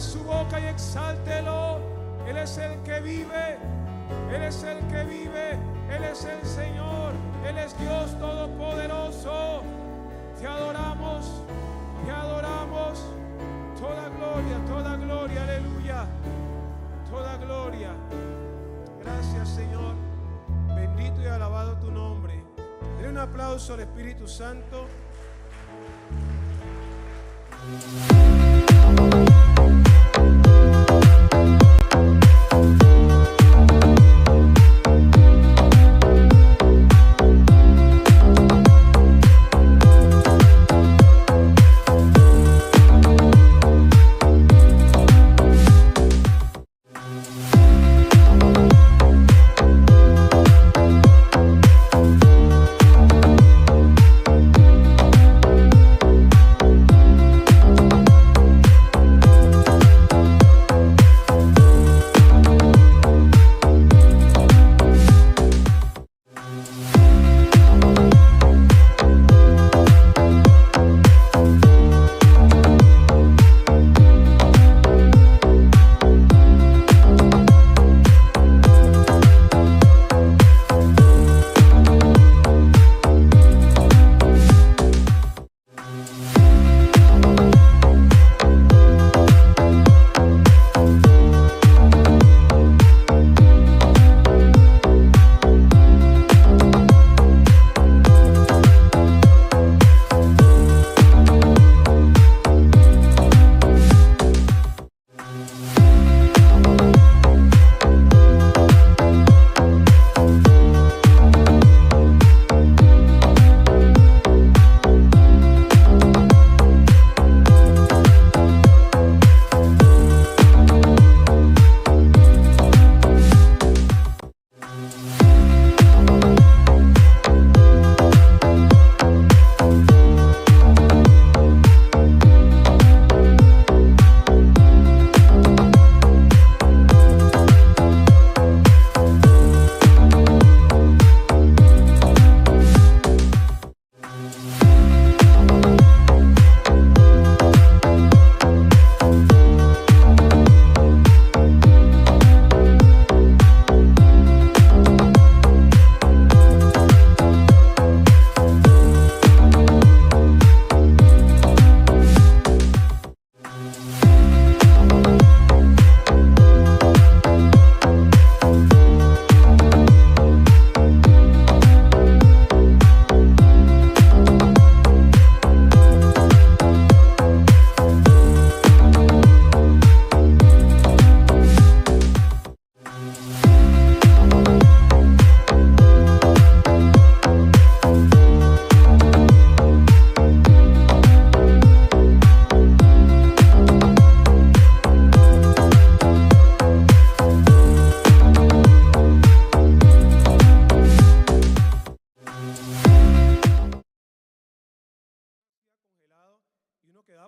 su boca y exáltelo. Él es el que vive, Él es el que vive, Él es el Señor, Él es Dios Todopoderoso. Te adoramos, te adoramos. Toda gloria, aleluya, toda gloria. Gracias, Señor. Bendito y alabado tu nombre. Denle un aplauso al Espíritu Santo.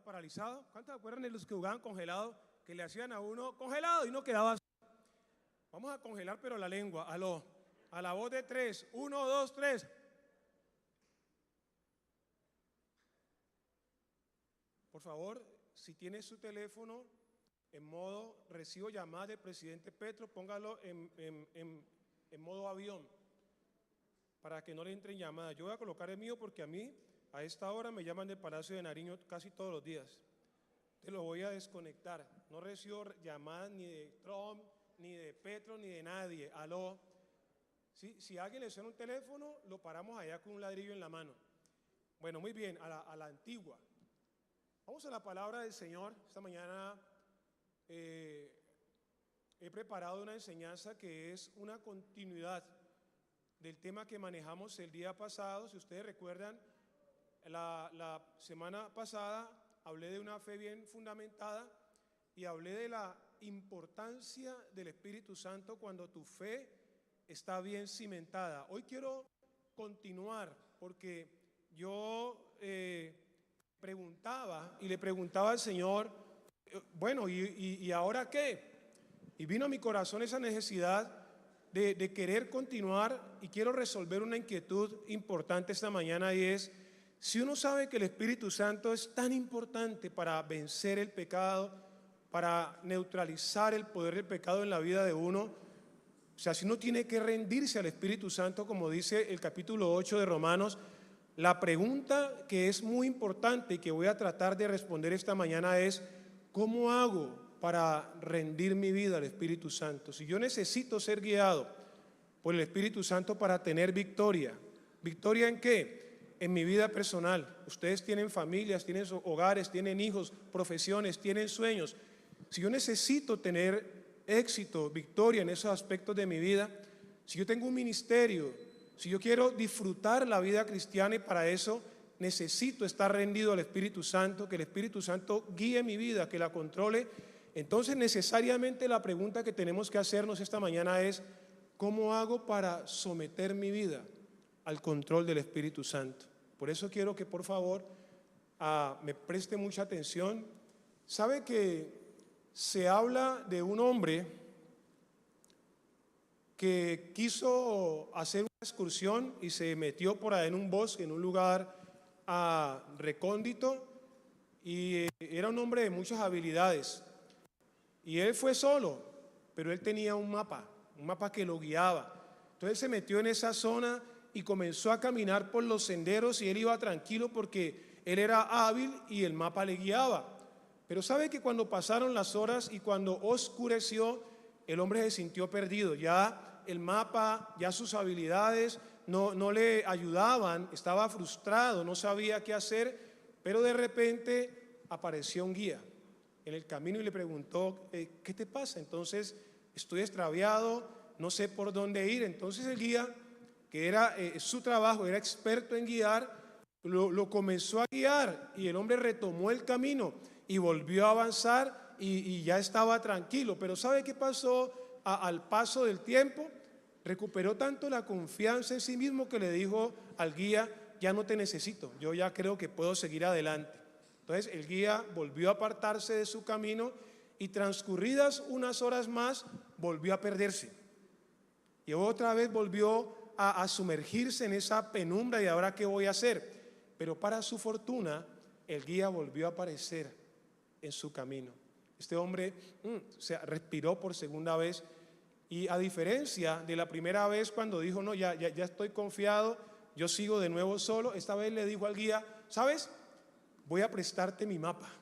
Paralizado. ¿Cuántos se acuerdan de los que jugaban congelado? Que le hacían a uno congelado y uno quedaba así. Vamos a congelar pero la lengua. A la voz de 3. 1, 2, 3. Por favor, si tiene su teléfono en modo recibo llamadas del presidente Petro, póngalo en modo avión para que no le entren llamadas. Yo voy a colocar el mío porque a mí a esta hora me llaman del Palacio de Nariño casi todos los días. Te lo voy a desconectar. No recibo llamadas ni de Trump, ni de Petro, ni de nadie. Aló. ¿Sí? Si a alguien le suena un teléfono, lo paramos allá con un ladrillo en la mano. Bueno, muy bien, a la antigua. Vamos a la palabra del Señor. Esta mañana he preparado una enseñanza que es una continuidad del tema que manejamos el día pasado. Si ustedes recuerdan, la semana pasada hablé de una fe bien fundamentada y hablé de la importancia del Espíritu Santo cuando tu fe está bien cimentada. Hoy quiero continuar porque yo preguntaba y le preguntaba al Señor, bueno, ¿y ahora qué? Y vino a mi corazón esa necesidad de querer continuar y quiero resolver una inquietud importante esta mañana y es, si uno sabe que el Espíritu Santo es tan importante para vencer el pecado, para neutralizar el poder del pecado en la vida de uno. O sea, si uno tiene que rendirse al Espíritu Santo, como dice el capítulo 8 de Romanos, la pregunta que es muy importante y que voy a tratar de responder esta mañana es: ¿cómo hago para rendir mi vida al Espíritu Santo? Si yo necesito ser guiado por el Espíritu Santo para tener victoria, ¿victoria en qué? En mi vida personal. Ustedes tienen familias, tienen hogares, tienen hijos, profesiones, tienen sueños. Si yo necesito tener éxito, victoria en esos aspectos de mi vida, si yo tengo un ministerio, si yo quiero disfrutar la vida cristiana, y para eso necesito estar rendido al Espíritu Santo, que el Espíritu Santo guíe mi vida, que la controle, entonces necesariamente la pregunta que tenemos que hacernos esta mañana es: ¿cómo hago para someter mi vida al control del Espíritu Santo? Por eso quiero que por favor me preste mucha atención. ¿Sabe que se habla de un hombre que quiso hacer una excursión y se metió por ahí en un bosque, en un lugar recóndito, y era un hombre de muchas habilidades, y él fue solo, pero él tenía un mapa que lo guiaba. Entonces se metió en esa zona y comenzó a caminar por los senderos, y él iba tranquilo porque él era hábil y el mapa le guiaba. Pero sabe que cuando pasaron las horas y cuando oscureció, el hombre se sintió perdido. Ya el mapa, ya sus habilidades no le ayudaban, estaba frustrado, no sabía qué hacer, pero de repente apareció un guía en el camino y le preguntó: ¿qué te pasa? Entonces: estoy extraviado, no sé por dónde ir. Entonces el guía, que era su trabajo, era experto en guiar, lo comenzó a guiar, y el hombre retomó el camino y volvió a avanzar y ya estaba tranquilo. Pero ¿sabe qué pasó al paso del tiempo? Recuperó tanto la confianza en sí mismo que le dijo al guía: ya no te necesito, yo ya creo que puedo seguir adelante. Entonces el guía volvió a apartarse de su camino y transcurridas unas horas más volvió a perderse. Y otra vez volvió a sumergirse en esa penumbra, y ahora ¿qué voy a hacer? Pero para su fortuna el guía volvió a aparecer en su camino. Este hombre se respiró por segunda vez, y a diferencia de la primera vez cuando dijo: no, ya estoy confiado, yo sigo de nuevo solo, esta vez le dijo al guía: ¿sabes? Voy a prestarte mi mapa.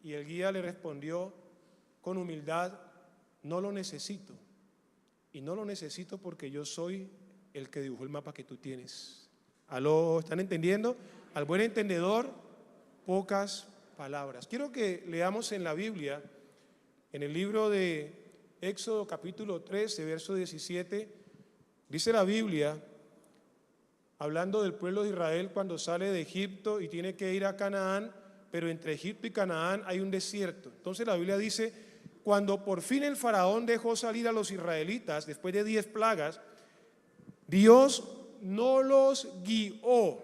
Y el guía le respondió con humildad: no lo necesito, y no lo necesito porque yo soy el que dibujó el mapa que tú tienes. ¿Aló? ¿Están entendiendo? Al buen entendedor, pocas palabras. Quiero que leamos en la Biblia, en el libro de Éxodo capítulo 13, verso 17, dice la Biblia, hablando del pueblo de Israel cuando sale de Egipto y tiene que ir a Canaán, pero entre Egipto y Canaán hay un desierto. Entonces la Biblia dice: cuando por fin el faraón dejó salir a los israelitas, después de 10 plagas, Dios no los guió.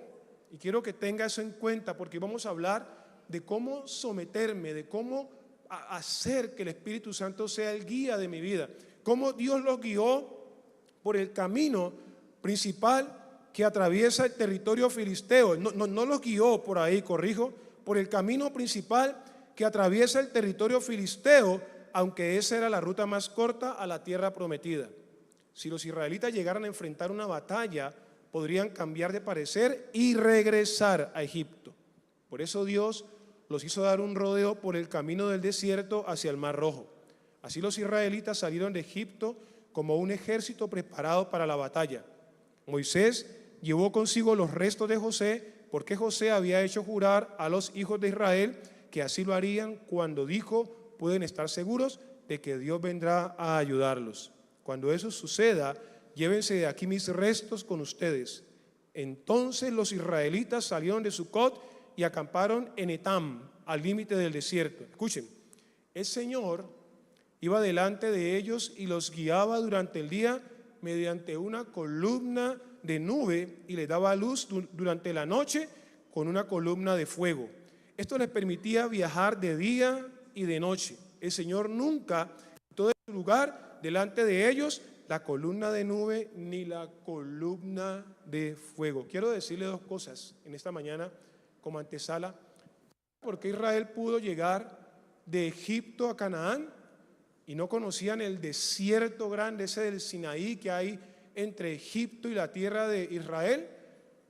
Y quiero que tenga eso en cuenta, porque vamos a hablar de cómo someterme, de cómo hacer que el Espíritu Santo sea el guía de mi vida. Cómo Dios los guió por el camino principal que atraviesa el territorio filisteo. No los guió por ahí, corrijo, por el camino principal que atraviesa el territorio filisteo, aunque esa era la ruta más corta a la tierra prometida. Si los israelitas llegaran a enfrentar una batalla, podrían cambiar de parecer y regresar a Egipto. Por eso Dios los hizo dar un rodeo por el camino del desierto hacia el Mar Rojo. Así los israelitas salieron de Egipto como un ejército preparado para la batalla. Moisés llevó consigo los restos de José, porque José había hecho jurar a los hijos de Israel que así lo harían cuando dijo: pueden estar seguros de que Dios vendrá a ayudarlos. Cuando eso suceda, llévense de aquí mis restos con ustedes. Entonces los israelitas salieron de Sucot y acamparon en Etam, al límite del desierto. Escuchen, el Señor iba delante de ellos y los guiaba durante el día mediante una columna de nube, y les daba luz durante la noche con una columna de fuego. Esto les permitía viajar de día y de noche. El Señor nunca quitó de su lugar delante de ellos la columna de nube ni la columna de fuego. Quiero decirle dos cosas en esta mañana como antesala. ¿Por qué Israel pudo llegar de Egipto a Canaán y no conocían el desierto grande, ese del Sinaí que hay entre Egipto y la tierra de Israel,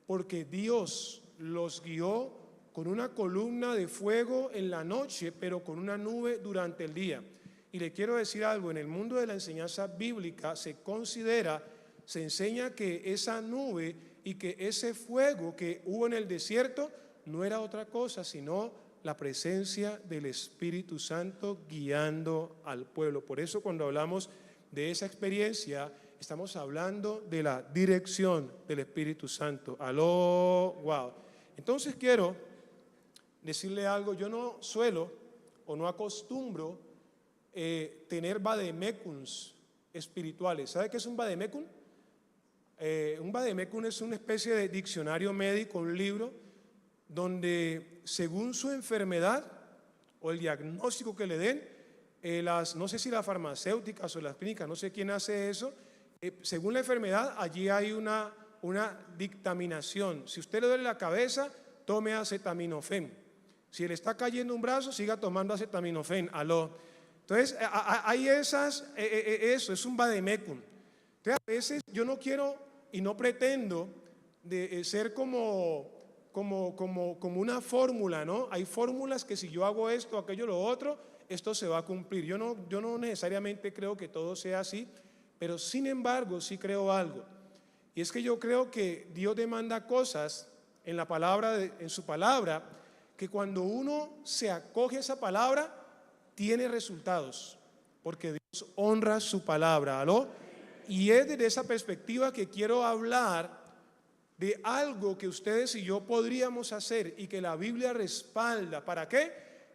porque Dios los guió con una columna de fuego en la noche, pero con una nube durante el día. Y le quiero decir algo, en el mundo de la enseñanza bíblica se enseña que esa nube y que ese fuego que hubo en el desierto no era otra cosa sino la presencia del Espíritu Santo guiando al pueblo. Por eso cuando hablamos de esa experiencia, estamos hablando de la dirección del Espíritu Santo. Aló, wow. Entonces quiero decirle algo, yo no suelo o no acostumbro tener vademecums espirituales. ¿Sabe qué es un vademecum? Un vademecum es una especie de diccionario médico, un libro donde según su enfermedad o el diagnóstico que le den, no sé si las farmacéuticas o las clínicas, no sé quién hace eso, según la enfermedad allí hay una dictaminación. Si usted le duele la cabeza, tome acetaminofén. Si le está cayendo un brazo, siga tomando acetaminofén. Aló. Entonces hay eso es un vademecum. Entonces a veces yo no quiero y no pretendo de ser como una fórmula, ¿no? Hay fórmulas que si yo hago esto, aquello, lo otro, esto se va a cumplir. Yo no necesariamente creo que todo sea así, pero sin embargo sí creo algo. Y es que yo creo que Dios demanda cosas en la palabra, en su palabra, que cuando uno se acoge a esa palabra, tiene resultados, porque Dios honra su palabra. ¿Aló? Y es desde esa perspectiva que quiero hablar de algo que ustedes y yo podríamos hacer y que la Biblia respalda. ¿Para qué?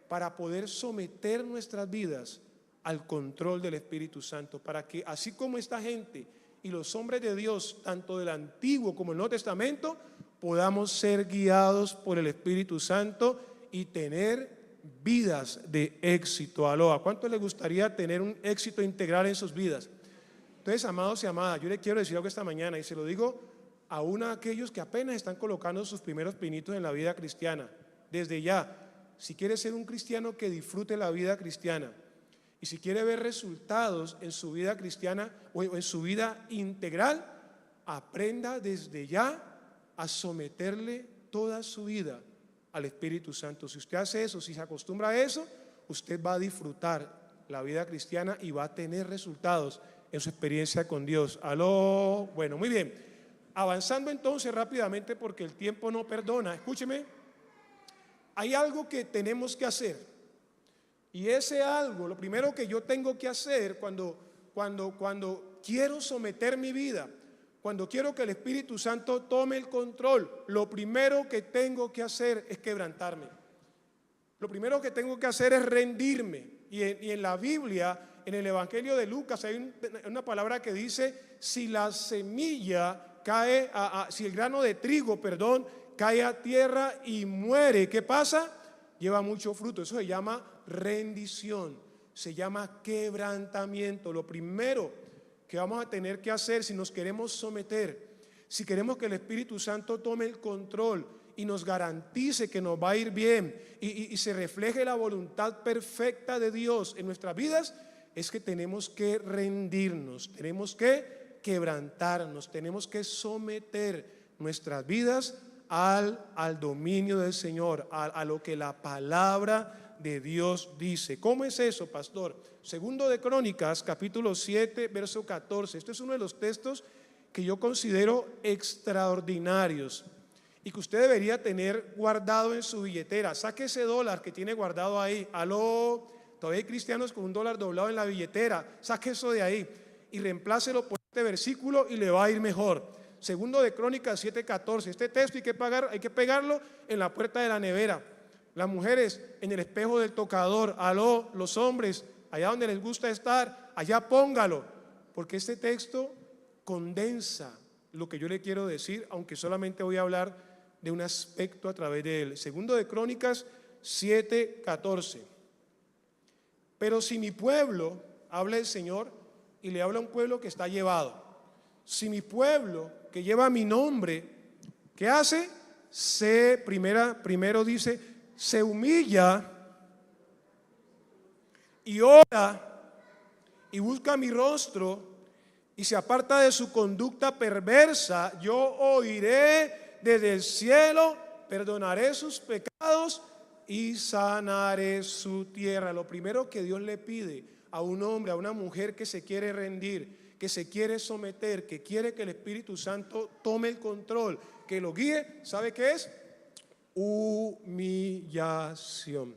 Para poder someter nuestras vidas al control del Espíritu Santo, para que así como esta gente y los hombres de Dios, tanto del Antiguo como del Nuevo Testamento, podamos ser guiados por el Espíritu Santo y tener vidas de éxito. Aló, ¿a cuánto les gustaría tener un éxito integral en sus vidas? Entonces, amados y amadas, yo les quiero decir algo esta mañana y se lo digo aún a aquellos que apenas están colocando sus primeros pinitos en la vida cristiana. Desde ya, si quiere ser un cristiano que disfrute la vida cristiana y si quiere ver resultados en su vida cristiana o en su vida integral, aprenda desde ya a someterle toda su vida al Espíritu Santo. Si usted hace eso, si se acostumbra a eso, usted va a disfrutar la vida cristiana y va a tener resultados en su experiencia con Dios. Aló, bueno, muy bien. Avanzando entonces rápidamente porque el tiempo no perdona. Escúcheme, hay algo que tenemos que hacer. Y ese algo, lo primero que yo tengo que hacer cuando quiero someter mi vida, cuando quiero que el Espíritu Santo tome el control, lo primero que tengo que hacer es quebrantarme. Lo primero que tengo que hacer es rendirme. Y en la Biblia, en el Evangelio de Lucas, hay una palabra que dice, si la semilla cae, si el grano de trigo, cae a tierra y muere, ¿qué pasa? Lleva mucho fruto. Eso se llama rendición, se llama quebrantamiento. Lo primero que vamos a tener que hacer si nos queremos someter, si queremos que el Espíritu Santo tome el control y nos garantice que nos va a ir bien y se refleje la voluntad perfecta de Dios en nuestras vidas, es que tenemos que rendirnos, tenemos que quebrantarnos, tenemos que someter nuestras vidas al dominio del Señor, a lo que la palabra de Dios dice. ¿Cómo es eso, pastor? Segundo de Crónicas, capítulo 7, verso 14. Este es uno de los textos que yo considero extraordinarios y que usted debería tener guardado en su billetera. Saque ese dólar que tiene guardado ahí. Aló, todavía hay cristianos con un dólar doblado en la billetera. Saque eso de ahí y reemplácelo por este versículo y le va a ir mejor. Segundo de Crónicas 7:14. Este texto hay que pegarlo en la puerta de la nevera. Las mujeres en el espejo del tocador. Aló, los hombres allá donde les gusta estar, allá póngalo, porque este texto condensa lo que yo le quiero decir, aunque solamente voy a hablar de un aspecto a través de él. Segundo de Crónicas 7:14. Pero si mi pueblo, habla el Señor y le habla a un pueblo que está llevado, si mi pueblo que lleva mi nombre, ¿qué hace? Primero dice, se humilla y ora y busca mi rostro y se aparta de su conducta perversa, yo oiré desde el cielo, perdonaré sus pecados y sanaré su tierra. Lo primero que Dios le pide a un hombre, a una mujer que se quiere rendir, que se quiere someter, que quiere que el Espíritu Santo tome el control, que lo guíe, ¿sabe qué es? Humillación.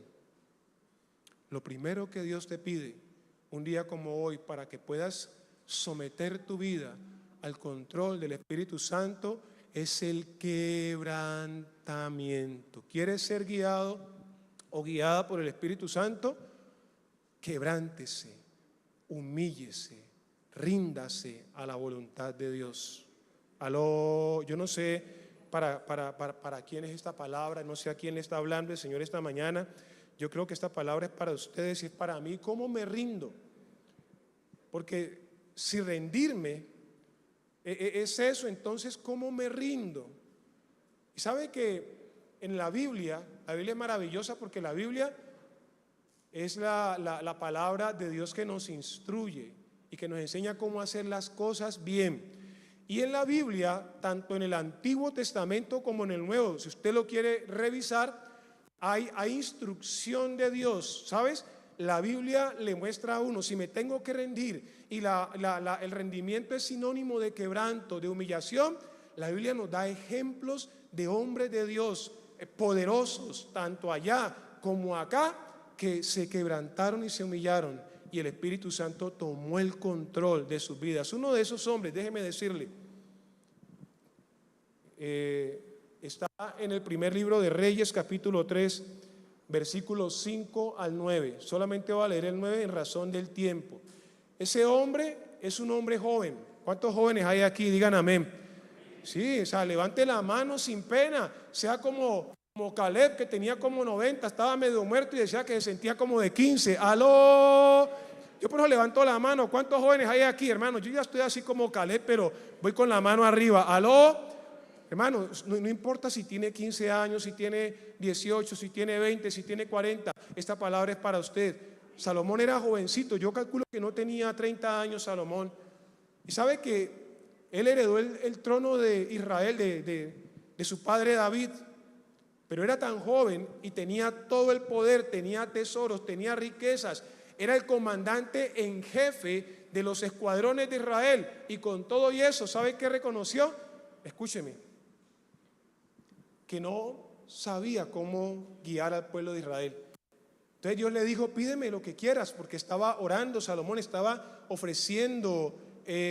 Lo primero que Dios te pide un día como hoy para que puedas someter tu vida al control del Espíritu Santo es el quebrantamiento. ¿Quieres ser guiado o guiada por el Espíritu Santo? Quebrántese, humíllese, ríndase a la voluntad de Dios. Yo no sé para quién es esta palabra, no sé a quién le está hablando el Señor esta mañana. Yo creo que esta palabra es para ustedes y es para mí. ¿Cómo me rindo? Porque si rendirme es eso, entonces ¿cómo me rindo? Y sabe que en la Biblia es maravillosa porque la Biblia es la palabra de Dios que nos instruye y que nos enseña cómo hacer las cosas bien. Y en la Biblia, tanto en el Antiguo Testamento como en el Nuevo, si usted lo quiere revisar, hay instrucción de Dios, ¿sabes? La Biblia le muestra a uno, si me tengo que rendir y el rendimiento es sinónimo de quebranto, de humillación, la Biblia nos da ejemplos de hombres de Dios poderosos, tanto allá como acá, que se quebrantaron y se humillaron y el Espíritu Santo tomó el control de sus vidas. Uno de esos hombres, déjeme decirle, está en el primer libro de Reyes, capítulo 3, versículos 5 al 9. Solamente voy a leer el 9 en razón del tiempo. Ese hombre es un hombre joven. ¿Cuántos jóvenes hay aquí? Digan amén. Sí, o sea, levante la mano sin pena. Sea como Caleb, que tenía como 90, estaba medio muerto y decía que se sentía como de 15. ¡Aló! Yo por eso levanto la mano. ¿Cuántos jóvenes hay aquí, hermanos? Yo ya estoy así como Caleb, pero voy con la mano arriba. ¡Aló! Hermano, no importa si tiene 15 años, si tiene 18, si tiene 20, si tiene 40, esta palabra es para usted. Salomón era jovencito, yo calculo que no tenía 30 años Salomón. Y sabe que él heredó el trono de Israel de su padre David, pero era tan joven y tenía todo el poder, tenía tesoros, tenía riquezas, era el comandante en jefe de los escuadrones de Israel. Y con todo y eso, ¿sabe qué reconoció? Escúcheme, que no sabía cómo guiar al pueblo de Israel. Entonces Dios le dijo, pídeme lo que quieras, porque estaba orando. Salomón estaba ofreciendo,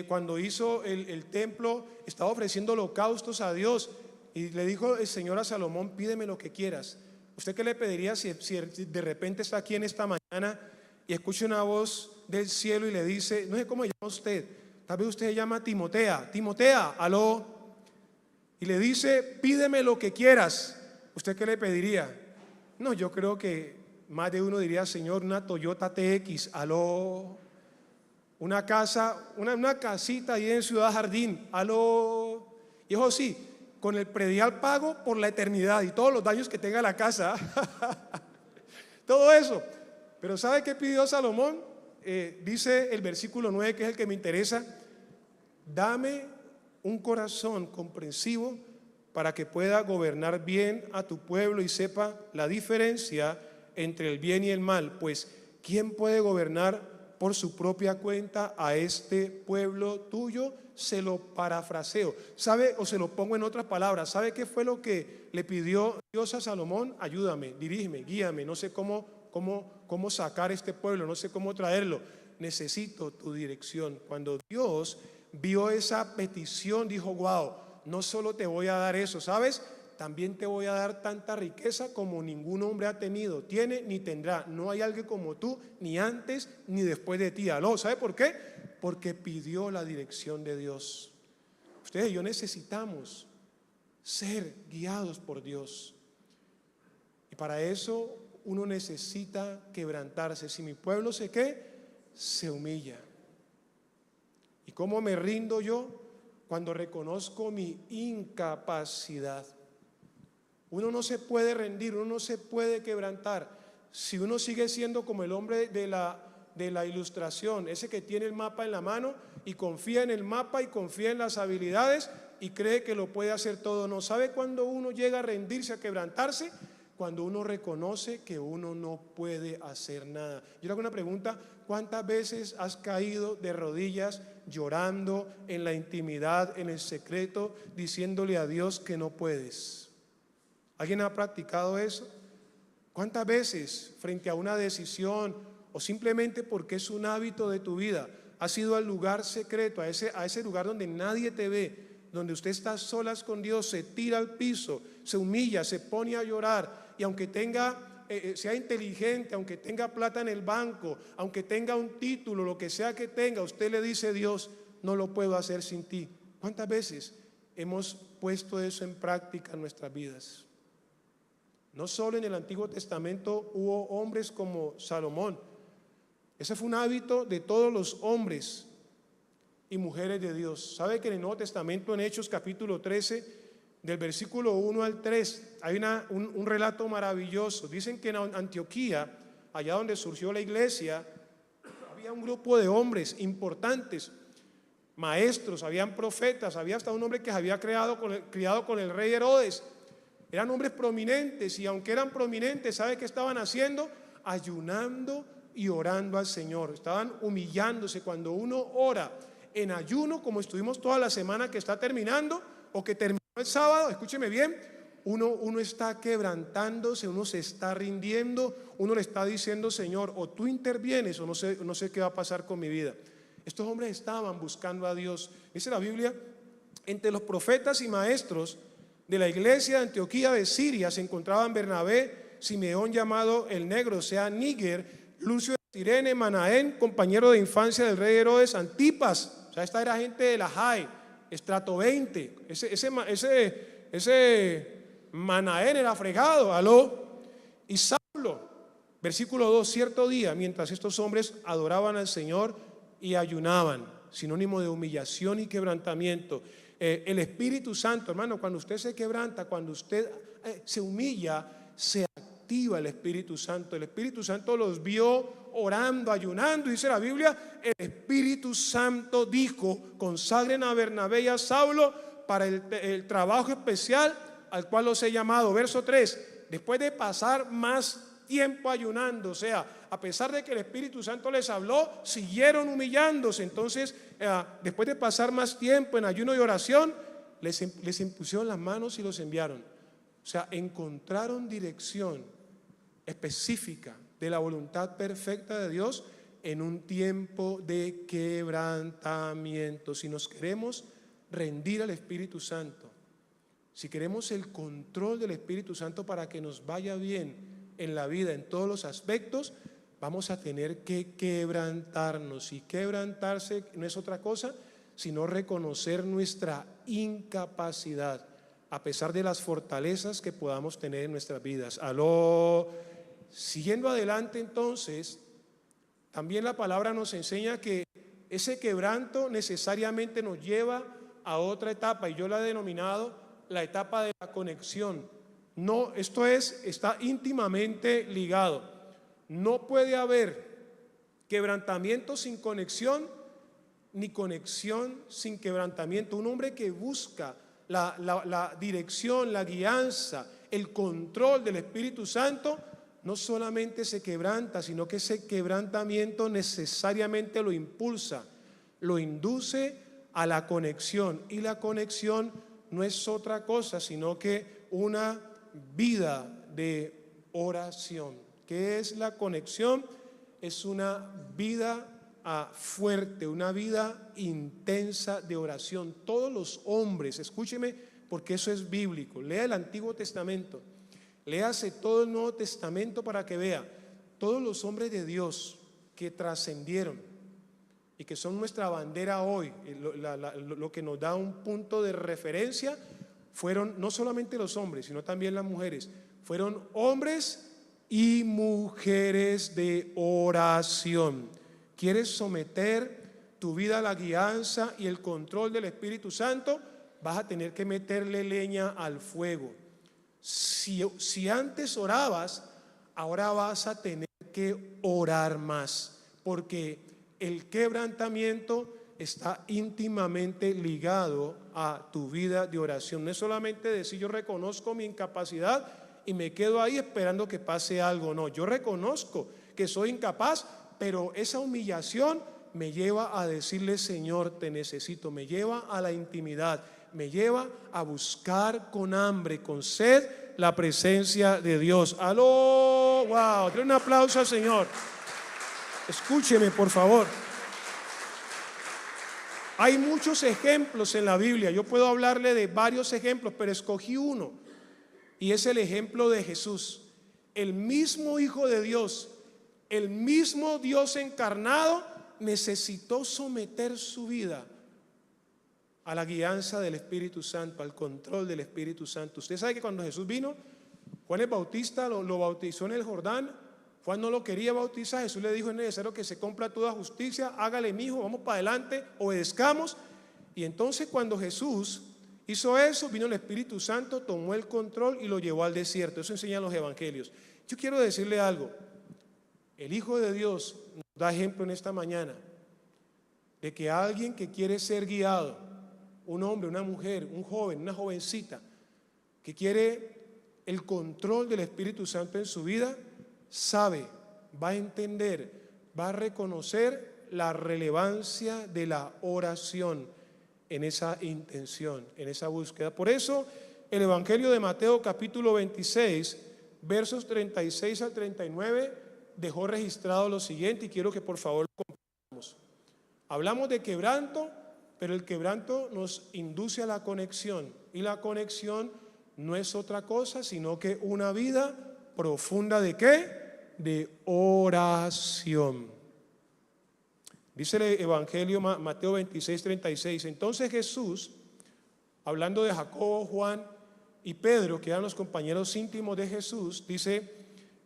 cuando hizo el templo, estaba ofreciendo holocaustos a Dios. Y le dijo el Señor a Salomón, pídeme lo que quieras. ¿Usted qué le pediría si de repente está aquí en esta mañana y escucha una voz del cielo y le dice, no sé cómo se llama usted, tal vez usted se llama Timotea, aló, y le dice, pídeme lo que quieras? ¿Usted qué le pediría? No, yo creo que más de uno diría, Señor, una Toyota TX, aló, una casa, una casita ahí en Ciudad Jardín, aló, y eso sí, con el predial pago por la eternidad y todos los daños que tenga la casa, todo eso. Pero ¿sabe qué pidió Salomón? Dice el versículo 9, que es el que me interesa, dame un corazón comprensivo para que pueda gobernar bien a tu pueblo y sepa la diferencia entre el bien y el mal. Pues, ¿quién puede gobernar por su propia cuenta a este pueblo tuyo? Se lo parafraseo, ¿sabe? O se lo pongo en otras palabras. ¿Sabe qué fue lo que le pidió Dios a Salomón? Ayúdame, dirígeme, guíame. No sé cómo sacar este pueblo, no sé cómo traerlo. Necesito tu dirección. Cuando Dios vio esa petición, dijo, wow, no solo te voy a dar eso, ¿sabes? También te voy a dar tanta riqueza como ningún hombre ha tenido, tiene ni tendrá. No hay alguien como tú, ni antes ni después de ti. Aló, ¿sabe por qué? Porque pidió la dirección de Dios. Ustedes y yo necesitamos ser guiados por Dios. Y para eso uno necesita quebrantarse. Si mi pueblo se humilla. ¿Y cómo me rindo yo? Cuando reconozco mi incapacidad. Uno no se puede rendir, uno no se puede quebrantar si uno sigue siendo como el hombre de la de la ilustración, ese que tiene el mapa en la mano y confía en el mapa y confía en las habilidades y cree que lo puede hacer todo. No sabe cuándo uno llega a rendirse, a quebrantarse, cuando uno reconoce que uno no puede hacer nada. Yo le hago una pregunta: ¿cuántas veces has caído de rodillas llorando en la intimidad, en el secreto, diciéndole a Dios que no puedes? ¿Alguien ha practicado eso? ¿Cuántas veces frente a una decisión o simplemente porque es un hábito de tu vida has ido al lugar secreto, a ese lugar donde nadie te ve, donde usted está a solas con Dios, se tira al piso, se humilla, se pone a llorar, y aunque sea inteligente, aunque tenga plata en el banco, aunque tenga un título, lo que sea que tenga, usted le dice: Dios, no lo puedo hacer sin ti? ¿Cuántas veces hemos puesto eso en práctica en nuestras vidas? No solo en el Antiguo Testamento hubo hombres como Salomón. Ese fue un hábito de todos los hombres y mujeres de Dios. ¿Sabe que en el Nuevo Testamento, en Hechos capítulo 13, del versículo 1 al 3, hay un relato maravilloso? Dicen que en Antioquía, allá donde surgió la iglesia, había un grupo de hombres importantes, maestros, habían profetas, había hasta un hombre que se había criado con el rey Herodes. Eran hombres prominentes, y aunque eran prominentes, ¿sabe qué estaban haciendo? Ayunando y orando al Señor. Estaban humillándose. Cuando uno ora en ayuno, como estuvimos toda la semana que está terminando, o que terminó el sábado, escúcheme bien, uno está quebrantándose, uno se está rindiendo, uno le está diciendo: Señor, o tú intervienes o no sé qué va a pasar con mi vida. Estos hombres estaban buscando a Dios. Dice la Biblia: entre los profetas y maestros de la iglesia de Antioquía de Siria se encontraban Bernabé, Simeón llamado el Negro, o sea, Níger, Lucio de Cirene, Manaén, compañero de infancia del rey Herodes, Antipas, o sea, esta era gente de la JAE, estrato 20, ese Manaén era fregado, aló. Y Saulo, versículo 2, cierto día, mientras estos hombres adoraban al Señor y ayunaban, sinónimo de humillación y quebrantamiento. El Espíritu Santo, hermano, cuando usted se quebranta, cuando usted se humilla, se activa el Espíritu Santo. El Espíritu Santo los vio orando, ayunando, dice la Biblia: el Espíritu Santo dijo: consagren a Bernabé y a Saulo para el trabajo especial al cual los he llamado. Verso 3, después de pasar más tiempo ayunando, o sea, a pesar de que el Espíritu Santo les habló, siguieron humillándose. Entonces, después de pasar más tiempo en ayuno y oración, les impusieron las manos y los enviaron. O sea, encontraron dirección específica de la voluntad perfecta de Dios en un tiempo de quebrantamiento. Si nos queremos rendir al Espíritu Santo, si queremos el control del Espíritu Santo para que nos vaya bien en la vida, en todos los aspectos, vamos a tener que quebrantarnos. Y quebrantarse no es otra cosa sino reconocer nuestra incapacidad, a pesar de las fortalezas que podamos tener en nuestras vidas. Aló. Siguiendo adelante, entonces, también la palabra nos enseña que ese quebranto necesariamente nos lleva a otra etapa, y yo la he denominado la etapa de la conexión. No, está íntimamente ligado. No puede haber quebrantamiento sin conexión, ni conexión sin quebrantamiento. Un hombre que busca la dirección, la guianza, el control del Espíritu Santo, no solamente se quebranta, sino que ese quebrantamiento necesariamente lo impulsa, lo induce a la conexión. Y la conexión no es otra cosa sino que una vida de oración. ¿Qué es la conexión? Es una vida fuerte, una vida intensa de oración. Todos los hombres, escúcheme, porque eso es bíblico. Lea el Antiguo Testamento, léase todo el Nuevo Testamento para que vea. Todos los hombres de Dios que trascendieron y que son nuestra bandera hoy, lo que nos da un punto de referencia, fueron no solamente los hombres, sino también las mujeres. Fueron hombres y mujeres de oración. ¿Quieres someter tu vida a la guianza y el control del Espíritu Santo? Vas a tener que meterle leña al fuego. Si antes orabas, ahora vas a tener que orar más, porque el quebrantamiento está íntimamente ligado a tu vida de oración. No es solamente decir yo reconozco mi incapacidad y me quedo ahí esperando que pase algo. No, yo reconozco que soy incapaz, pero esa humillación me lleva a decirle: Señor, te necesito. Me lleva a la intimidad, me lleva a buscar con hambre, con sed, la presencia de Dios. ¡Aló! ¡Wow! Denle un aplauso al Señor. Escúcheme, por favor. Hay muchos ejemplos en la Biblia. Yo puedo hablarle de varios ejemplos, pero escogí uno, y es el ejemplo de Jesús. El mismo Hijo de Dios, el mismo Dios encarnado, necesitó someter su vida a la guianza del Espíritu Santo, al control del Espíritu Santo. Usted sabe que cuando Jesús vino, Juan el Bautista lo bautizó en el Jordán. Juan no lo quería bautizar. Jesús le dijo: es necesario que se cumpla toda justicia, hágale, mi hijo, vamos para adelante, obedezcamos. Y entonces cuando Jesús hizo eso, vino el Espíritu Santo, tomó el control y lo llevó al desierto. Eso enseñan los evangelios. Yo quiero decirle algo: el Hijo de Dios nos da ejemplo en esta mañana de que alguien que quiere ser guiado, un hombre, una mujer, un joven, una jovencita, que quiere el control del Espíritu Santo en su vida, sabe, va a entender, va a reconocer la relevancia de la oración en esa intención, en esa búsqueda. Por eso el Evangelio de Mateo capítulo 26, versos 36 al 39, dejó registrado lo siguiente, y quiero que por favor lo compartamos. Hablamos de quebranto, pero el quebranto nos induce a la conexión, y la conexión no es otra cosa sino que una vida profunda ¿de qué? De oración. Dice el Evangelio Mateo 26, 36. Entonces Jesús, hablando de Jacobo, Juan y Pedro, que eran los compañeros íntimos de Jesús, dice: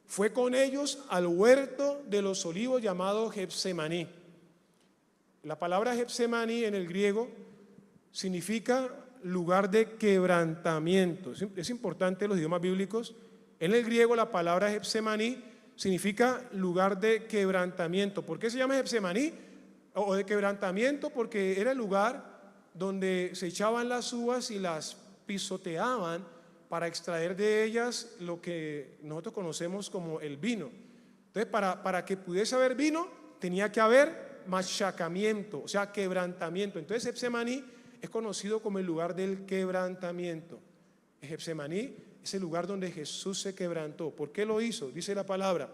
fue con ellos al huerto de los olivos llamado Getsemaní. La palabra Getsemaní en el griego significa lugar de quebrantamiento. Es importante en los idiomas bíblicos. En el griego la palabra Getsemaní significa lugar de quebrantamiento. ¿Por qué se llama Getsemaní o de quebrantamiento? Porque era el lugar donde se echaban las uvas y las pisoteaban para extraer de ellas lo que nosotros conocemos como el vino. Entonces, para que pudiese haber vino, tenía que haber machacamiento, o sea, quebrantamiento. Entonces Getsemaní es conocido como el lugar del quebrantamiento. Getsemaní es el lugar donde Jesús se quebrantó. ¿Por qué lo hizo? Dice la palabra: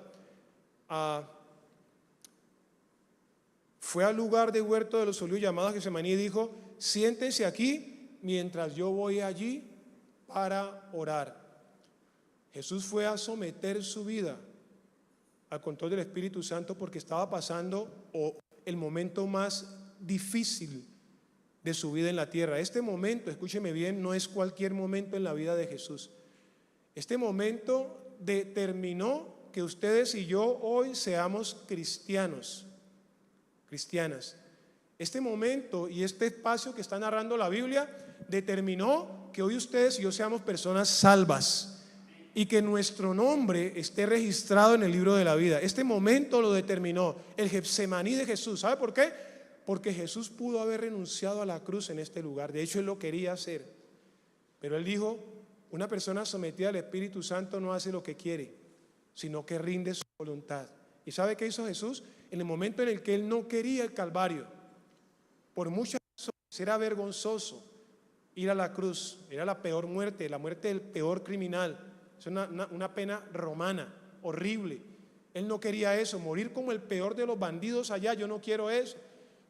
fue al lugar de huerto de los olivos llamado Getsemaní y dijo: siéntense aquí mientras yo voy allí para orar. Jesús fue a someter su vida al control del Espíritu Santo porque estaba pasando el momento más difícil de su vida en la tierra. Este momento, escúcheme bien, no es cualquier momento en la vida de Jesús. Este momento determinó que ustedes y yo hoy seamos cristianos, cristianas. Este momento y este espacio que está narrando la Biblia determinó que hoy ustedes y yo seamos personas salvas y que nuestro nombre esté registrado en el libro de la vida. Este momento lo determinó el Getsemaní de Jesús. ¿Sabe por qué? Porque Jesús pudo haber renunciado a la cruz en este lugar. De hecho, él lo quería hacer. Pero él dijo: una persona sometida al Espíritu Santo no hace lo que quiere, sino que rinde su voluntad. ¿Y sabe qué hizo Jesús? En el momento en el que él no quería el Calvario, por muchas razones, era vergonzoso ir a la cruz. Era la peor muerte, la muerte del peor criminal. Es una pena romana, horrible. Él no quería eso, morir como el peor de los bandidos allá. Yo no quiero eso.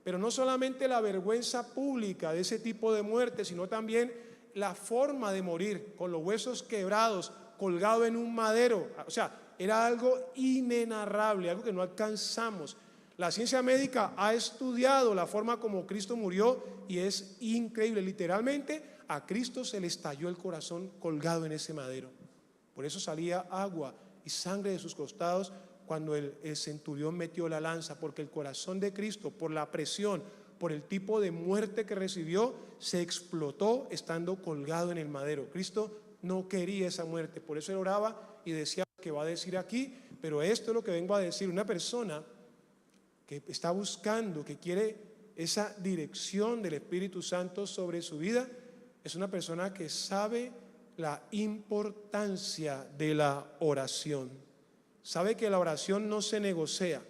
Pero no solamente la vergüenza pública de ese tipo de muerte, sino también la forma de morir, con los huesos quebrados, colgado en un madero. O sea, era algo inenarrable, algo que no alcanzamos. La ciencia médica ha estudiado la forma como Cristo murió y es increíble. Literalmente a Cristo se le estalló el corazón colgado en ese madero. Por eso salía agua y sangre de sus costados cuando el centurión metió la lanza, porque el corazón de Cristo, por la presión, por el tipo de muerte que recibió, se explotó estando colgado en el madero. Cristo no quería esa muerte, por eso él oraba y decía: que va a decir aquí, pero esto es lo que vengo a decir. Una persona que está buscando, que quiere esa dirección del Espíritu Santo sobre su vida, es una persona que sabe la importancia de la oración. Sabe que la oración no se negocia.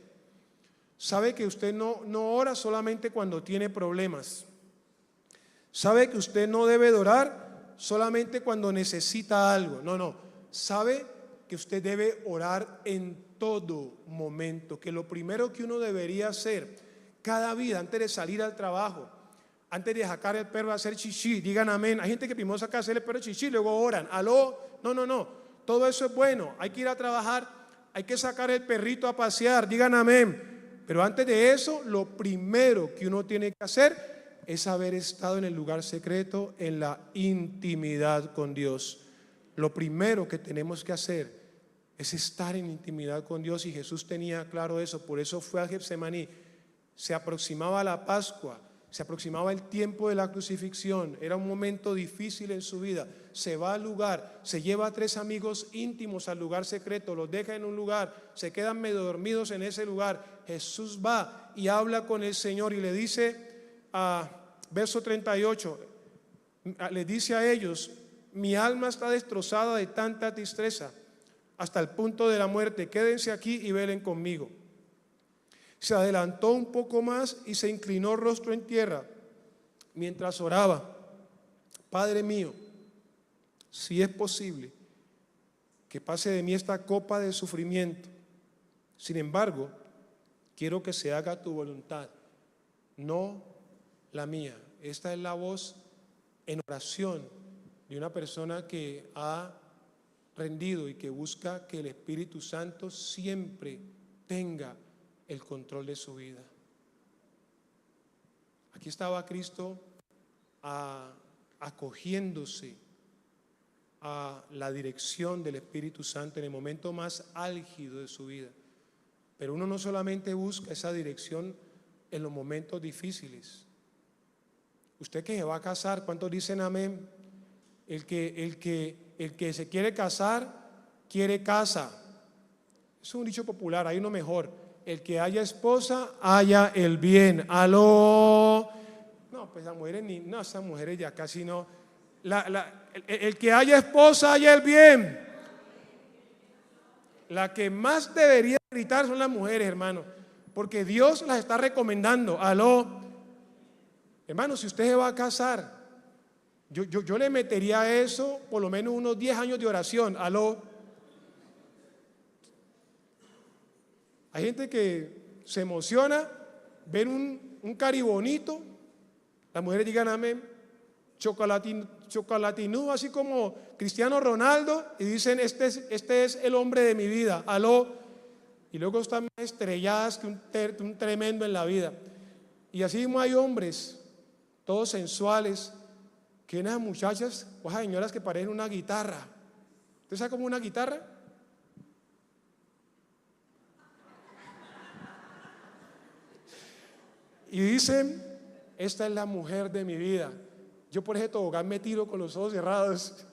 Sabe que usted no ora solamente cuando tiene problemas. Sabe que usted no debe de orar solamente cuando necesita algo. No. Sabe que usted debe orar en todo momento. Que lo primero que uno debería hacer cada día antes de salir al trabajo, antes de sacar el perro a hacer chichi, digan amén. Hay gente que primero saca a hacer el perro chichi y luego oran. ¿Aló? No. Todo eso es bueno. Hay que ir a trabajar, hay que sacar el perrito a pasear, digan amén. Pero antes de eso, lo primero que uno tiene que hacer es haber estado en el lugar secreto, en la intimidad con Dios. Lo primero que tenemos que hacer es estar en intimidad con Dios, y Jesús tenía claro eso. Por eso fue a Getsemaní. Se aproximaba la Pascua, se aproximaba el tiempo de la crucifixión, era un momento difícil en su vida. Se va al lugar, se lleva a 3 amigos íntimos al lugar secreto, los deja en un lugar, se quedan medio dormidos en ese lugar. Jesús va y habla con el Señor y le dice, verso 38, le dice a ellos: mi alma está destrozada de tanta tristeza hasta el punto de la muerte, quédense aquí y velen conmigo. Se adelantó un poco más y se inclinó rostro en tierra mientras oraba: Padre mío, si es posible, que pase de mí esta copa de sufrimiento. Sin embargo, quiero que se haga tu voluntad, no la mía. Esta es la voz en oración de una persona que ha rendido y que busca que el Espíritu Santo siempre tenga el control de su vida. Aquí estaba Cristo acogiéndose a la dirección del Espíritu Santo en el momento más álgido de su vida. Pero uno no solamente busca esa dirección en los momentos difíciles. Usted que se va a casar, ¿cuántos dicen amén? El que se quiere casar, quiere casa. Es un dicho popular, hay uno mejor: el que haya esposa, haya el bien. ¿Aló? No, pues esas mujeres ya casi no. El que haya esposa, haya el bien. La que más debería gritar son las mujeres, hermano, porque Dios las está recomendando. ¿Aló? Hermano, si usted se va a casar, yo le metería a eso por lo menos unos 10 años de oración. ¿Aló? Hay gente que se emociona, ven un caribonito, las mujeres digan amén, chocolatinú, así como Cristiano Ronaldo, y dicen: este es el hombre de mi vida. ¿Aló? Y luego están más estrelladas que un tremendo en la vida. Y así mismo hay hombres, todos sensuales, que unas muchachas o esas señoras que parecen una guitarra. ¿Usted sabe cómo una guitarra? Y dicen: esta es la mujer de mi vida. Yo por ese tobogán me tiro con los ojos cerrados,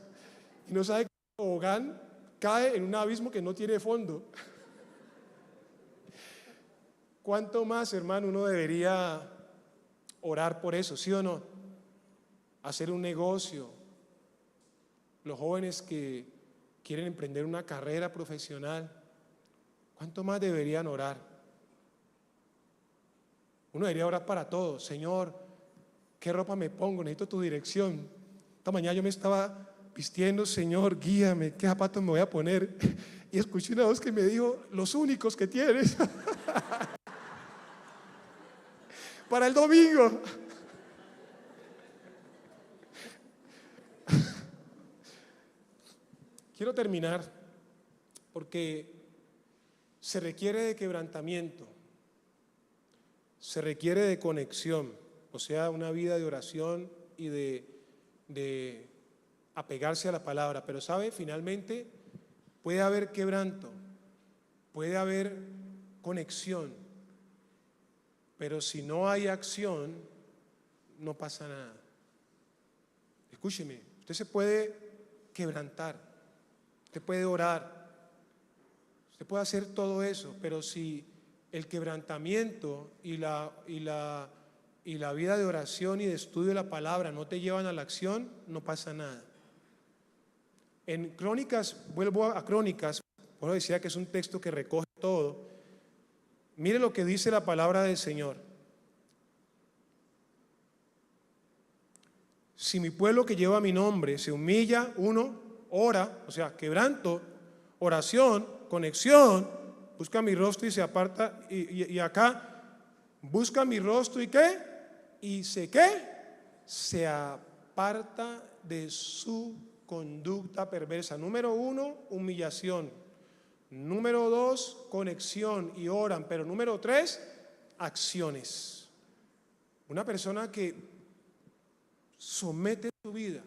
y no sabe que el tobogán cae en un abismo que no tiene fondo. ¿Cuánto más, hermano, uno debería orar por eso, sí o no? Hacer un negocio. Los jóvenes que quieren emprender una carrera profesional, ¿cuánto más deberían orar? Uno debería orar para todo. Señor, ¿qué ropa me pongo? Necesito tu dirección. Esta mañana yo me estaba vistiendo: Señor, guíame, ¿qué zapatos me voy a poner? Y escuché una voz que me dijo: los únicos que tienes para el domingo. Quiero terminar porque se requiere de quebrantamiento, se requiere de conexión, o sea, una vida de oración y de apegarse a la palabra. Pero sabe, finalmente puede haber quebranto, puede haber conexión, pero si no hay acción, no pasa nada. Escúcheme, usted se puede quebrantar, usted puede orar, usted puede hacer todo eso, pero si el quebrantamiento y la vida de oración y de estudio de la palabra no te llevan a la acción, no pasa nada. En Crónicas, vuelvo a Crónicas, por eso decía que es un texto que recoge todo. Mire lo que dice la palabra del Señor. Si mi pueblo que lleva mi nombre se humilla, uno, ora, o sea, quebranto, oración, conexión, busca mi rostro y se aparta, y acá, busca mi rostro y ¿qué? Y se aparta de su conducta perversa. Número 1, humillación. Número 2, conexión y oran. Pero número 3, acciones. Una persona que somete su vida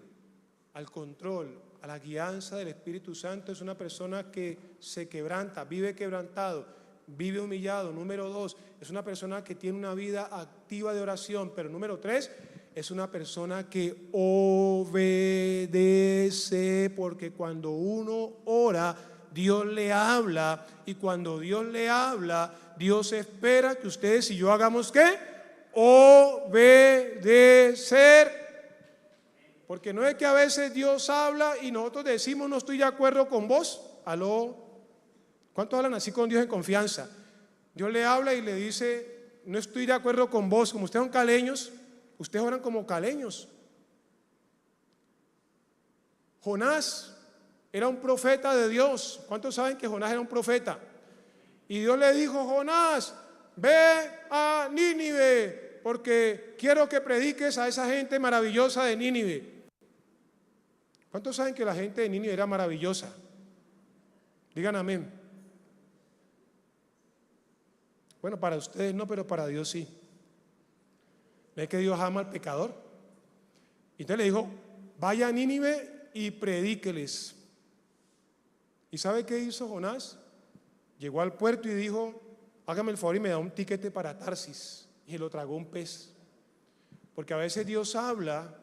al control, a la guianza del Espíritu Santo es una persona que se quebranta, vive quebrantado, vive humillado. Número 2, es una persona que tiene una vida activa de oración. Pero número 3, es una persona que obedece, porque cuando uno ora, Dios le habla, y cuando Dios le habla, Dios espera que ustedes y yo hagamos ¿qué? Obedecer. Porque no es que a veces Dios habla y nosotros decimos no estoy de acuerdo con vos. Aló, ¿cuántos hablan así con Dios en confianza? Dios le habla y le dice no estoy de acuerdo con vos. Como ustedes son caleños, ustedes oran como caleños. Jonás era un profeta de Dios. ¿Cuántos saben que Jonás era un profeta? Y Dios le dijo: Jonás, ve a Nínive, porque quiero que prediques a esa gente maravillosa de Nínive. ¿Cuántos saben que la gente de Nínive era maravillosa? Digan amén. Bueno, para ustedes no, pero para Dios sí. ¿Ve que Dios ama al pecador? Y entonces le dijo: vaya a Nínive y predíqueles. ¿Y sabe qué hizo Jonás? Llegó al puerto y dijo: hágame el favor y me da un tiquete para Tarsis. Y se lo tragó un pez. Porque a veces Dios habla,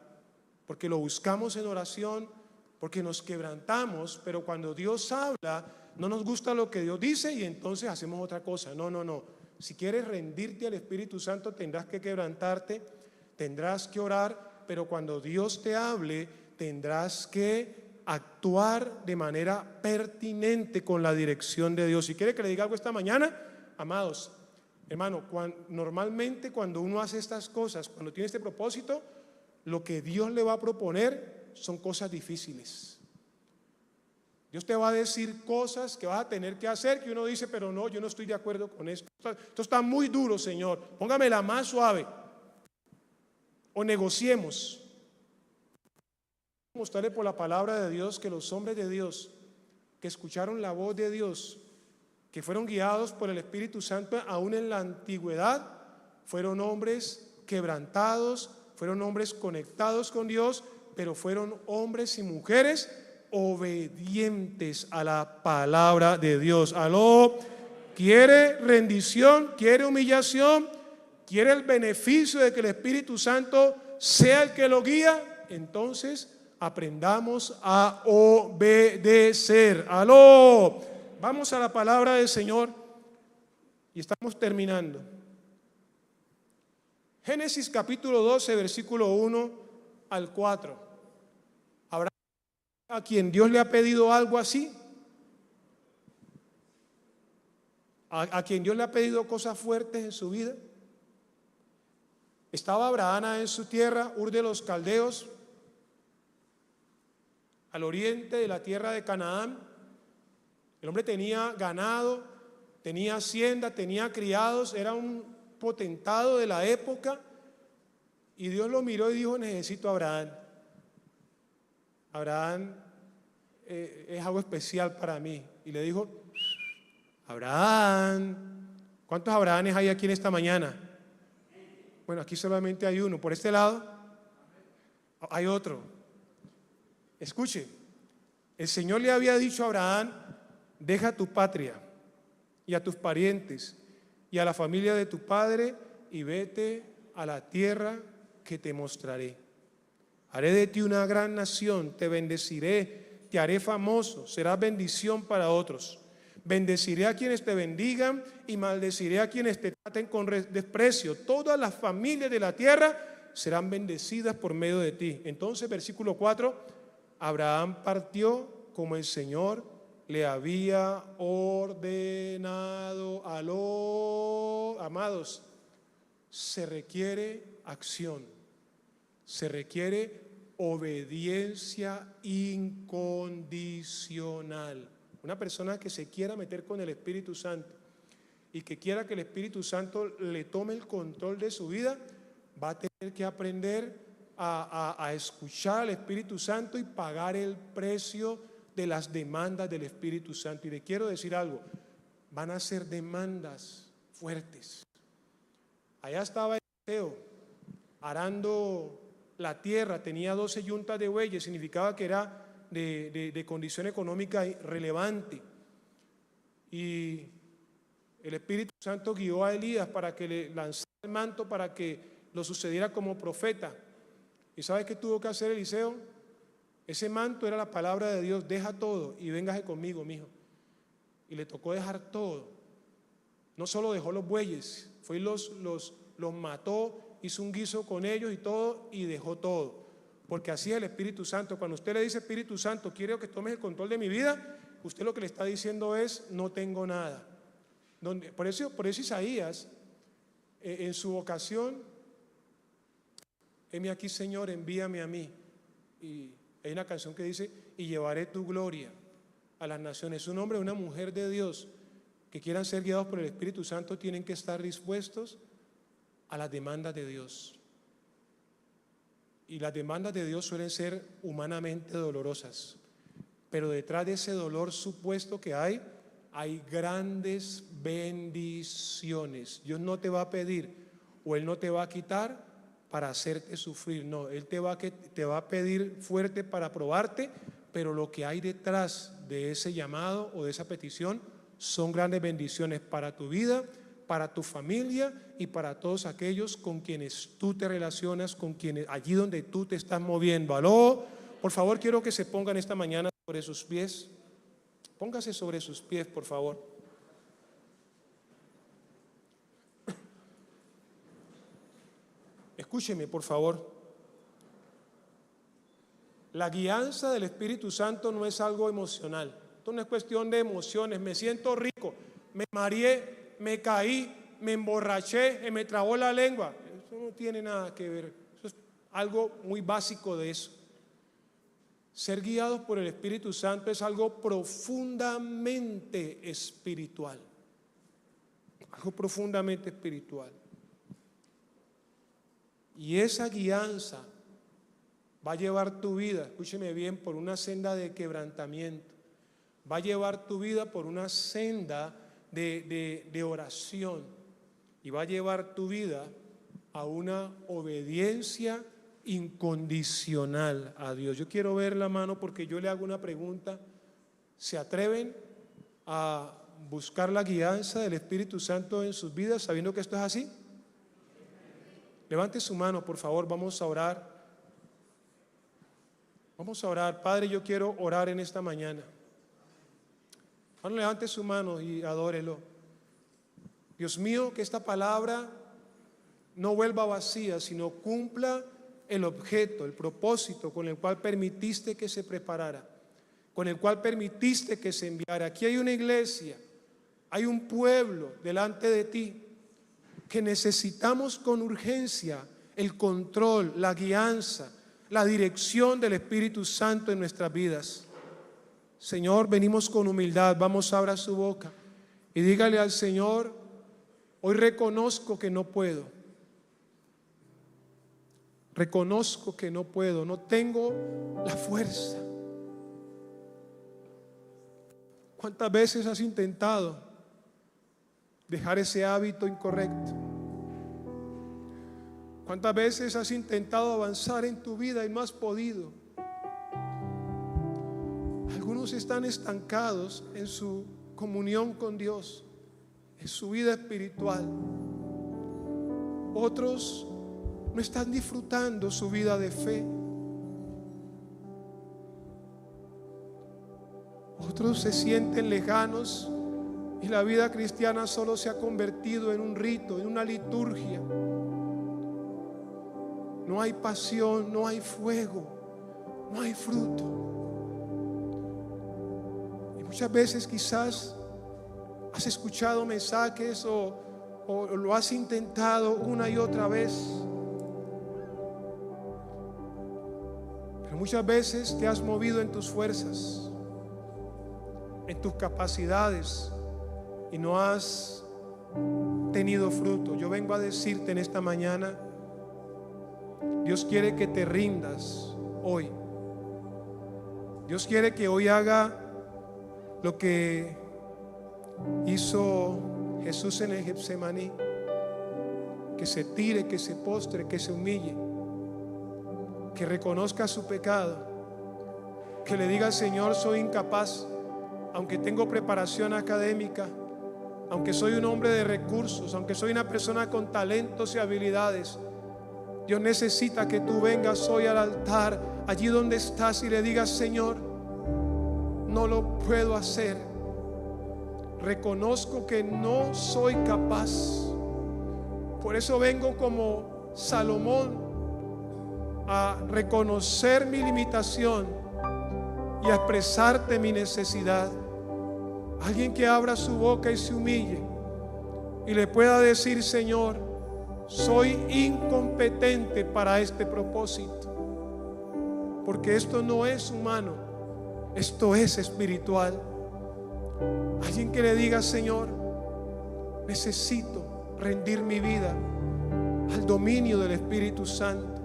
porque lo buscamos en oración, porque nos quebrantamos, pero cuando Dios habla, no nos gusta lo que Dios dice y entonces hacemos otra cosa. No. Si quieres rendirte al Espíritu Santo, tendrás que quebrantarte, tendrás que orar, pero cuando Dios te hable, tendrás que actuar de manera pertinente con la dirección de Dios. Si quiere que le diga algo esta mañana, amados, hermano, normalmente cuando uno hace estas cosas, cuando tiene este propósito, lo que Dios le va a proponer son cosas difíciles. Dios te va a decir cosas que vas a tener que hacer, que uno dice, pero no, yo no estoy de acuerdo con esto. Esto está muy duro, Señor, póngamela más suave. O negociemos. Mostrarle por la palabra de Dios que los hombres de Dios que escucharon la voz de Dios, que fueron guiados por el Espíritu Santo aún en la antigüedad, fueron hombres quebrantados, fueron hombres conectados con Dios, pero fueron hombres y mujeres obedientes a la palabra de Dios. Aló, ¿quiere rendición? ¿Quiere humillación? ¿Quiere el beneficio de que el Espíritu Santo sea el que lo guía? Entonces aprendamos a obedecer. Aló, vamos a la palabra del Señor y estamos terminando. Génesis capítulo 12, versículo 1 al 4. ¿Habrá a quien Dios le ha pedido algo así? ¿A quien Dios le ha pedido cosas fuertes en su vida? Estaba Abraham en su tierra, Ur de los Caldeos, al oriente de la tierra de Canaán. El hombre tenía ganado, tenía hacienda, tenía criados, era un potentado de la época, y Dios lo miró y dijo: necesito a Abraham. Abraham es algo especial para mí. Y le dijo: Abraham. ¿Cuántos Abrahames hay aquí en esta mañana? Bueno, aquí solamente hay uno. Por este lado hay otro. Escuche, el Señor le había dicho a Abraham: deja tu patria y a tus parientes y a la familia de tu padre y vete a la tierra que te mostraré. Haré de ti una gran nación, te bendeciré, te haré famoso, serás bendición para otros. Bendeciré a quienes te bendigan y maldeciré a quienes te traten con desprecio. Todas las familias de la tierra serán bendecidas por medio de ti. Entonces, versículo 4, Abraham partió como el Señor le había ordenado. Amados, se requiere acción, se requiere obediencia incondicional. Una persona que se quiera meter con el Espíritu Santo y que quiera que el Espíritu Santo le tome el control de su vida, va a tener que aprender a escuchar al Espíritu Santo y pagar el precio de las demandas del Espíritu Santo. Y le quiero decir algo, van a ser demandas fuertes. Allá estaba Eliseo arando la tierra, tenía 12 yuntas de bueyes, significaba que era de condición económica relevante. Y el Espíritu Santo guió a Elías para que le lanzara el manto para que lo sucediera como profeta. ¿Y sabes qué tuvo que hacer Eliseo? Ese manto era la palabra de Dios: deja todo y véngase conmigo, mijo. Y le tocó dejar todo. No solo dejó los bueyes, fue y los mató, hizo un guiso con ellos y todo, y dejó todo. Porque así es el Espíritu Santo. Cuando usted le dice: Espíritu Santo, quiero que tomes el control de mi vida, usted lo que le está diciendo es: no tengo nada. Por eso Isaías, en su ocasión: heme aquí, Señor, envíame a mí. Y hay una canción que dice: y llevaré tu gloria a las naciones. Un hombre o una mujer de Dios que quieran ser guiados por el Espíritu Santo tienen que estar dispuestos a las demandas de Dios. Y las demandas de Dios suelen ser humanamente dolorosas, pero detrás de ese dolor supuesto que hay grandes bendiciones. Dios no te va a pedir o Él no te va a quitar para hacerte sufrir, no, Él te va a pedir fuerte para probarte, pero lo que hay detrás de ese llamado o de esa petición son grandes bendiciones para tu vida, para tu familia y para todos aquellos con quienes tú te relacionas, con quienes allí donde tú te estás moviendo. Aló, por favor, quiero que se pongan esta mañana sobre sus pies. Póngase sobre sus pies, por favor. Escúcheme, por favor. La guianza del Espíritu Santo no es algo emocional. Esto no es cuestión de emociones. Me siento rico, me mareé, me caí, me emborraché, me trabó la lengua. Eso no tiene nada que ver. Eso es algo muy básico de eso. Ser guiados por el Espíritu Santo es algo profundamente espiritual. Algo profundamente espiritual. Y esa guianza va a llevar tu vida, escúcheme bien, por una senda de quebrantamiento. Va a llevar tu vida por una senda de oración. Y va a llevar tu vida a una obediencia incondicional a Dios. Yo quiero ver la mano porque yo le hago una pregunta. ¿Se atreven a buscar la guianza del Espíritu Santo en sus vidas sabiendo que esto es así? Levante su mano, por favor, vamos a orar. Vamos a orar. Padre, yo quiero orar en esta mañana. Ahora levante su mano y adórelo. Dios mío, que esta palabra no vuelva vacía, sino cumpla el objeto, el propósito con el cual permitiste que se preparara, con el cual permitiste que se enviara. Aquí hay una iglesia, hay un pueblo delante de ti que necesitamos con urgencia el control, la guianza, la dirección del Espíritu Santo en nuestras vidas. Señor, venimos con humildad. Vamos, abra su boca y dígale al Señor: hoy reconozco que no puedo. Reconozco que no puedo, no tengo la fuerza. ¿Cuántas veces has intentado dejar ese hábito incorrecto? ¿Cuántas veces has intentado avanzar en tu vida y no has podido? Algunos están estancados en su comunión con Dios, en su vida espiritual. Otros no están disfrutando su vida de fe. Otros se sienten lejanos Y la vida cristiana solo se ha convertido en un rito, en una liturgia. No hay pasión, no hay fuego, no hay fruto. Y muchas veces quizás has escuchado mensajes o lo has intentado una y otra vez, pero muchas veces te has movido en tus fuerzas, en tus capacidades, y no has tenido fruto. Yo vengo a decirte en esta mañana, Dios quiere que te rindas hoy. Dios quiere que hoy haga lo que hizo Jesús en el Getsemaní, que se tire, que se postre, que se humille, que reconozca su pecado, que le diga al Señor: soy incapaz, aunque tengo preparación académica, aunque soy un hombre de recursos, aunque soy una persona con talentos y habilidades. Dios necesita que tú vengas hoy al altar, allí donde estás, y le digas: Señor, no lo puedo hacer. Reconozco que no soy capaz. Por eso vengo como Salomón a reconocer mi limitación y a expresarte mi necesidad. Alguien que abra su boca y se humille y le pueda decir: Señor, soy incompetente para este propósito, porque esto no es humano, esto es espiritual. Alguien que le diga: Señor, necesito rendir mi vida al dominio del Espíritu Santo.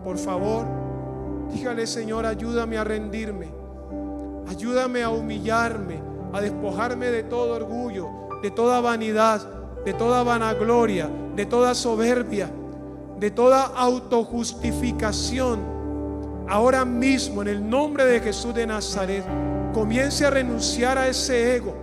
Por favor, dígale: Señor, ayúdame a rendirme, ayúdame a humillarme, a despojarme de todo orgullo, de toda vanidad, de toda vanagloria, de toda soberbia, de toda autojustificación. Ahora mismo, en el nombre de Jesús de Nazaret, comience a renunciar a ese ego,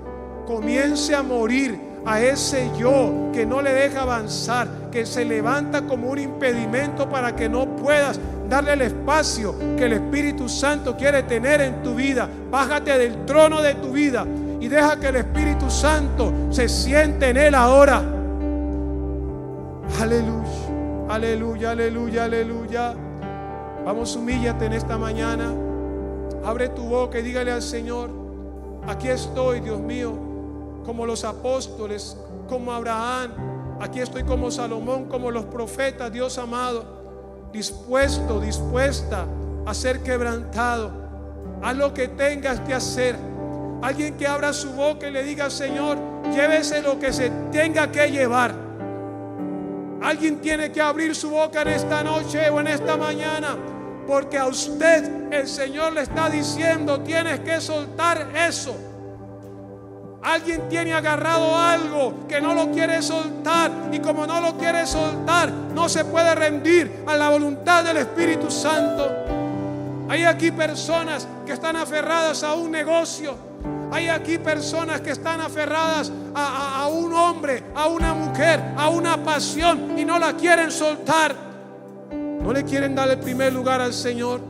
comience a morir a ese yo que no le deja avanzar, que se levanta como un impedimento para que no puedas darle el espacio que el Espíritu Santo quiere tener en tu vida. Bájate del trono de tu vida y deja que el Espíritu Santo se siente en él ahora. Aleluya, aleluya, aleluya, aleluya. Vamos, humíllate en esta mañana. Abre tu boca y dígale al Señor: aquí estoy, Dios mío, como los apóstoles, como Abraham. Aquí estoy como Salomón, como los profetas, Dios amado, dispuesto, dispuesta a ser quebrantado. Haz lo que tengas que hacer. Alguien que abra su boca y le diga: Señor, llévese lo que se tenga que llevar. Alguien tiene que abrir su boca en esta noche o en esta mañana, porque a usted el Señor le está diciendo: tienes que soltar eso. Alguien tiene agarrado algo que no lo quiere soltar, y como no lo quiere soltar, no se puede rendir a la voluntad del Espíritu Santo. Hay aquí personas que están aferradas a un negocio. Hay aquí personas que están aferradas a un hombre, a una mujer, a una pasión, y no la quieren soltar. No le quieren dar el primer lugar al Señor.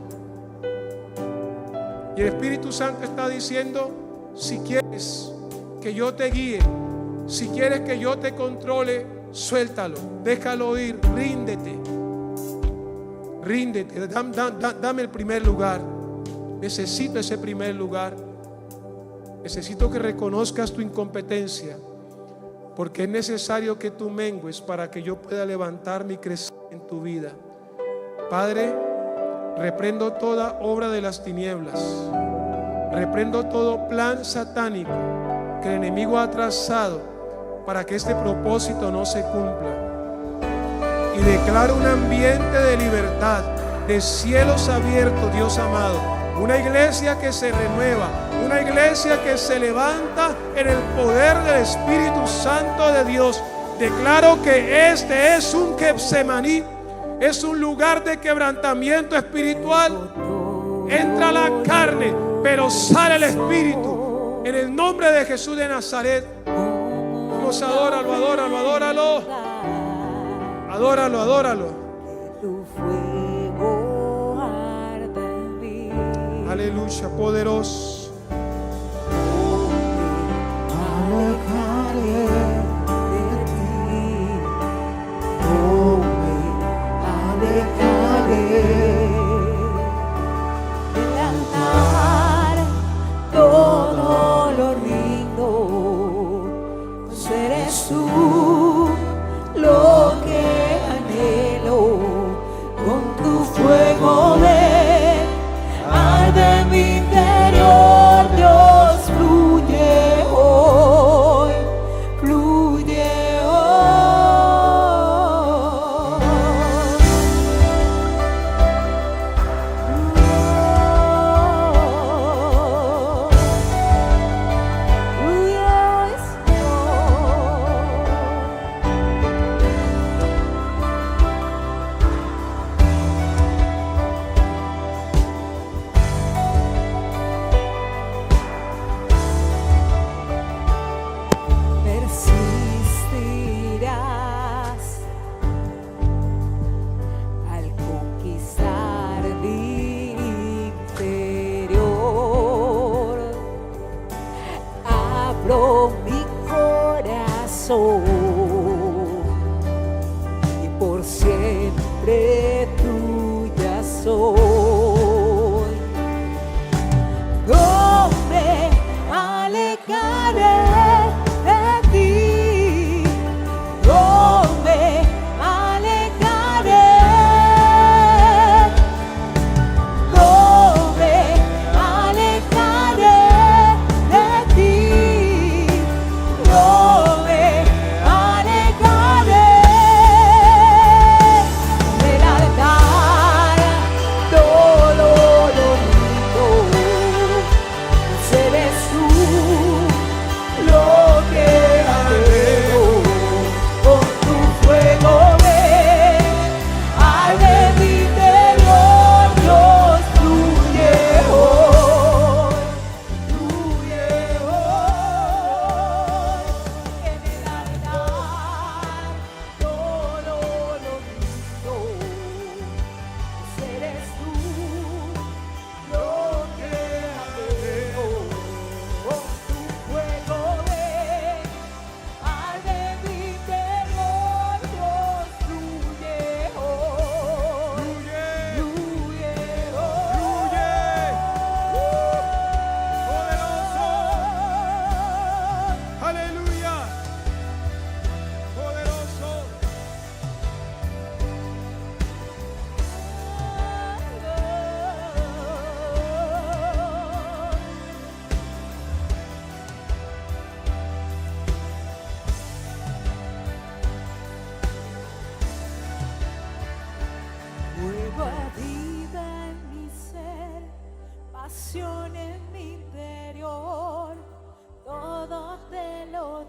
Y el Espíritu Santo está diciendo: si quieres que yo te guíe, si quieres que yo te controle, suéltalo, déjalo ir, ríndete. Ríndete, dame el primer lugar. Necesito ese primer lugar. Necesito que reconozcas tu incompetencia, porque es necesario que tú mengues para que yo pueda levantarme y crecer en tu vida. Padre, reprendo toda obra de las tinieblas, reprendo todo plan satánico que el enemigo ha trazado para que este propósito no se cumpla, y declaro un ambiente de libertad, de cielos abiertos, Dios amado. Una iglesia que se renueva, una iglesia que se levanta en el poder del Espíritu Santo de Dios. Declaro que este es un Getsemaní, es un lugar de quebrantamiento espiritual. Entra la carne, pero sale el Espíritu. En el nombre de Jesús de Nazaret. Vamos, adóralo, adóralo, adóralo. Adóralo, adóralo. Aleluya, poderoso.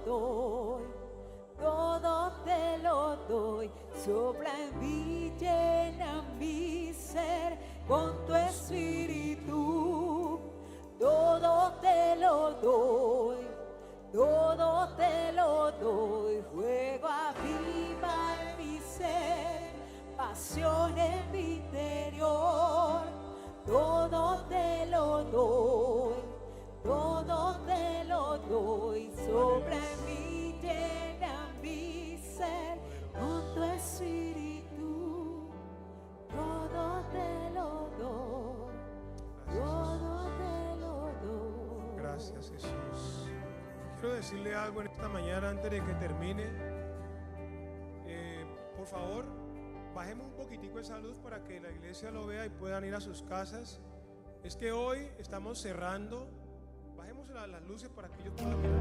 doy, todo te lo doy. Sopla en mí, llena mi ser con tu espíritu. Todo te lo doy, todo te lo doy. Fuego aviva en mi ser, pasión en mi interior. Todo te lo doy, todo te lo doy. Sobre mí, llena mi ser con tu espíritu. Todo te lo doy, todo te lo doy. Gracias, Jesús. Quiero decirle algo en esta mañana antes de que termine. Por favor, bajemos un poquitico esa luz para que la iglesia lo vea y puedan ir a sus casas. Es que hoy estamos cerrando. Bajemos las luces para que ellos puedan mirar.